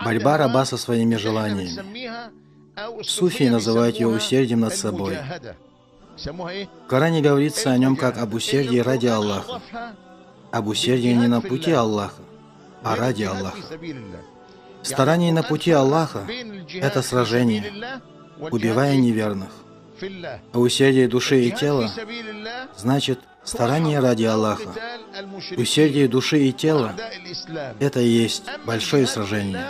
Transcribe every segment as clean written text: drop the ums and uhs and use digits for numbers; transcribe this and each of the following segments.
Борьба раба со своими желаниями. Суфии называют ее усердием над собой. В Коране говорится о нем как об усердии ради Аллаха, об усердии не на пути Аллаха, а ради Аллаха. Старание на пути Аллаха – это сражение, убивая неверных. А усердие души и тела значит старание ради Аллаха. Усердие души и тела – это и есть большое сражение.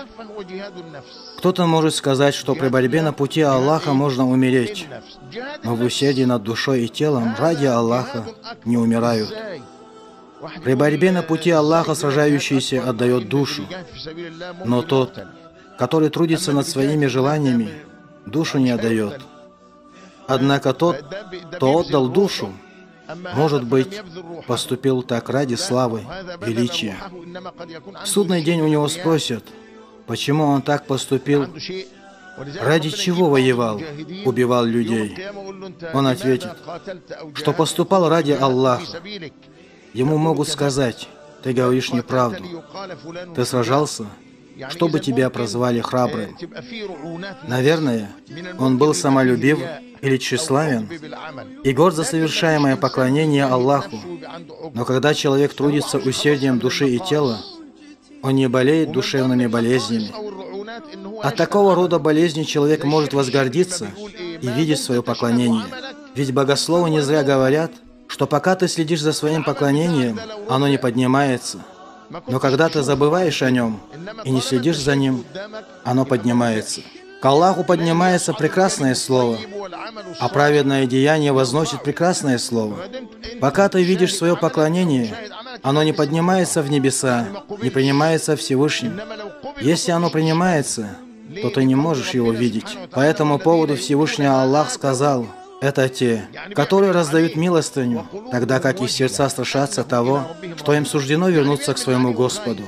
Кто-то может сказать, что при борьбе на пути Аллаха можно умереть, но в усердии над душой и телом ради Аллаха не умирают. При борьбе на пути Аллаха сражающийся отдает душу, но тот, который трудится над своими желаниями, душу не отдает. Однако тот, кто отдал душу, может быть, поступил так ради славы, величия. В судный день у него спросят, почему он так поступил, ради чего воевал, убивал людей. Он ответит, что поступал ради Аллаха. Ему могут сказать, ты говоришь неправду, ты сражался, чтобы тебя прозвали храбрым. Наверное, он был самолюбив или тщеславен и горд за совершаемое поклонение Аллаху. Но когда человек трудится усердием души и тела, он не болеет душевными болезнями. От такого рода болезни человек может возгордиться и видеть свое поклонение. Ведь богословы не зря говорят, что пока ты следишь за своим поклонением, оно не поднимается. Но когда ты забываешь о нем и не следишь за ним, оно поднимается. К Аллаху поднимается прекрасное слово, а праведное деяние возносит прекрасное слово. Пока ты видишь свое поклонение, оно не поднимается в небеса, не принимается Всевышним. Если оно принимается, то ты не можешь его видеть. По этому поводу Всевышний Аллах сказал, это те, которые раздают милостыню, тогда как их сердца страшатся того, что им суждено вернуться к своему Господу,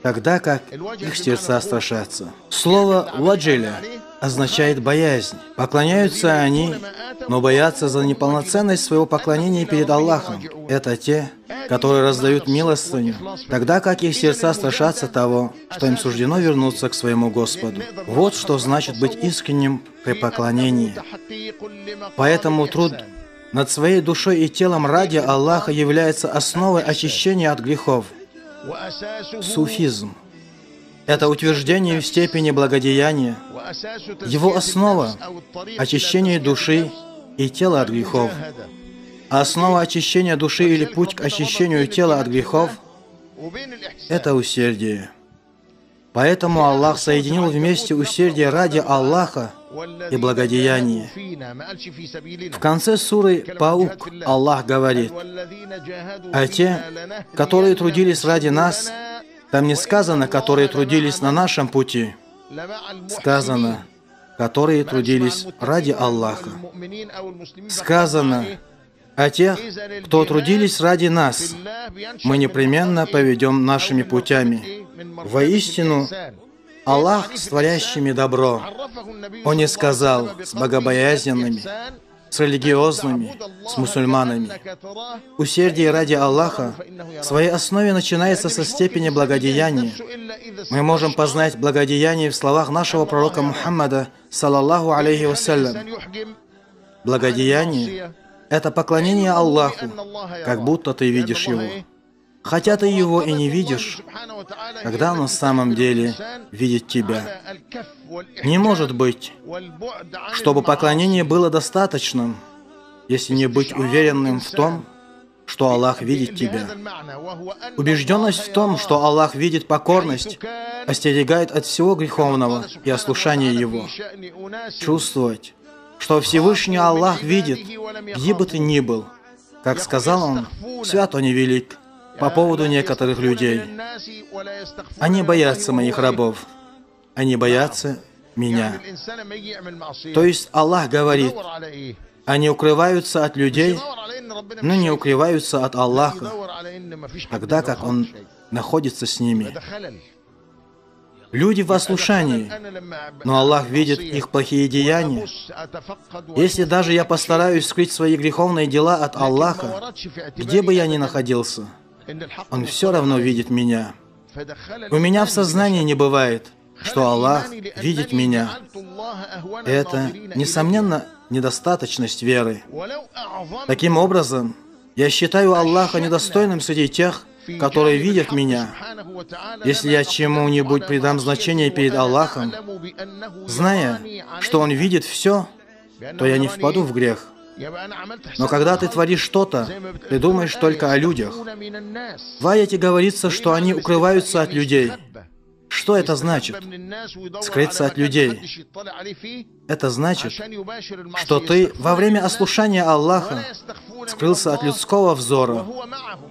тогда как их сердца страшатся. Слово «ваджиля» означает «боязнь». Поклоняются они, но боятся за неполноценность своего поклонения перед Аллахом. Это те, которые раздают милостыню, тогда как их сердца страшатся того, что им суждено вернуться к своему Господу. Вот что значит быть искренним при поклонении. Поэтому труд над своей душой и телом ради Аллаха является основой очищения от грехов. Суфизм – это утверждение в степени благодеяния. Его основа – очищение души и тела от грехов. А основа очищения души или путь к очищению тела от грехов – это усердие. Поэтому Аллах соединил вместе усердие ради Аллаха и благодеяние. В конце суры «Паук» Аллах говорит, «А те, которые трудились ради нас», там не сказано, которые трудились на нашем пути, сказано, которые трудились ради Аллаха. Сказано, а тех, кто трудились ради нас, мы непременно поведем нашими путями. Воистину, Аллах с творящими добро. Он не сказал с богобоязненными, с религиозными, с мусульманами. Усердие ради Аллаха в своей основе начинается со степени благодеяния. Мы можем познать благодеяние в словах нашего пророка Мухаммада, саллаллаху алейхи вассалям. Благодеяние – это поклонение Аллаху, как будто ты видишь Его. Хотя ты Его и не видишь, когда Он на самом деле видит тебя. Не может быть, чтобы поклонение было достаточным, если не быть уверенным в том, что Аллах видит тебя. Убежденность в том, что Аллах видит покорность, остерегает от всего греховного и ослушания Его. Чувствовать, что Всевышний Аллах видит, где бы ты ни был. Как сказал Он, свят Он и велик. По поводу некоторых людей. Они боятся моих рабов. Они боятся меня. То есть Аллах говорит, они укрываются от людей, но не укрываются от Аллаха, тогда как Он находится с ними. Люди в ослушании, но Аллах видит их плохие деяния. Если даже я постараюсь скрыть свои греховные дела от Аллаха, где бы я ни находился, Он все равно видит меня. У меня в сознании не бывает, что Аллах видит меня. Это, несомненно, недостаточность веры. Таким образом, я считаю Аллаха недостойным среди тех, которые видят меня. Если я чему-нибудь придам значение перед Аллахом, зная, что Он видит все, то я не впаду в грех. Но когда ты творишь что-то, ты думаешь только о людях. В аяте говорится, что они укрываются от людей. Что это значит? Скрыться от людей. Это значит, что ты во время ослушания Аллаха скрылся от людского взора,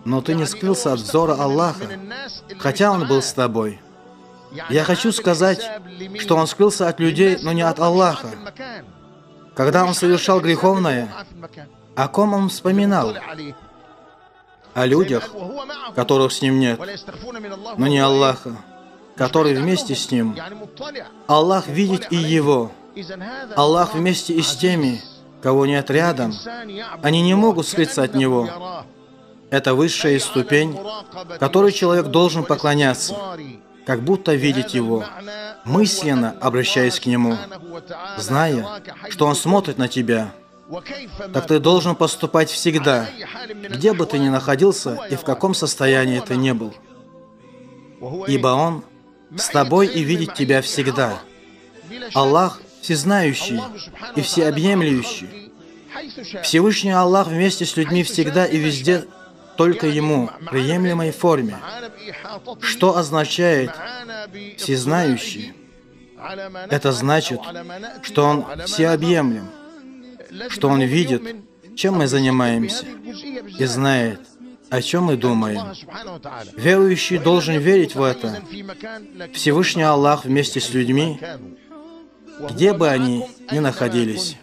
но ты не скрылся от взора Аллаха, хотя Он был с тобой. Я хочу сказать, что Он скрылся от людей, но не от Аллаха. Когда Он совершал греховное, о ком Он вспоминал? О людях, которых с Ним нет, но не Аллаха, который вместе с Ним. Аллах видит и его. Аллах вместе и с теми, кого нет рядом. Они не могут скрыться от Него. Это высшая ступень, которой человек должен поклоняться, как будто видеть Его, мысленно обращаясь к Нему, зная, что Он смотрит на тебя. Так ты должен поступать всегда, где бы ты ни находился и в каком состоянии ты не был. Ибо Он с тобой и видит тебя всегда. Аллах всезнающий и всеобъемлющий. Всевышний Аллах вместе с людьми всегда и везде только Ему, в приемлемой форме. Что означает всезнающий? Это значит, что Он всеобъемлем, что Он видит, чем мы занимаемся, и знает, о чем мы думаем. Верующий должен верить в это. Всевышний Аллах вместе с людьми, где бы они ни находились.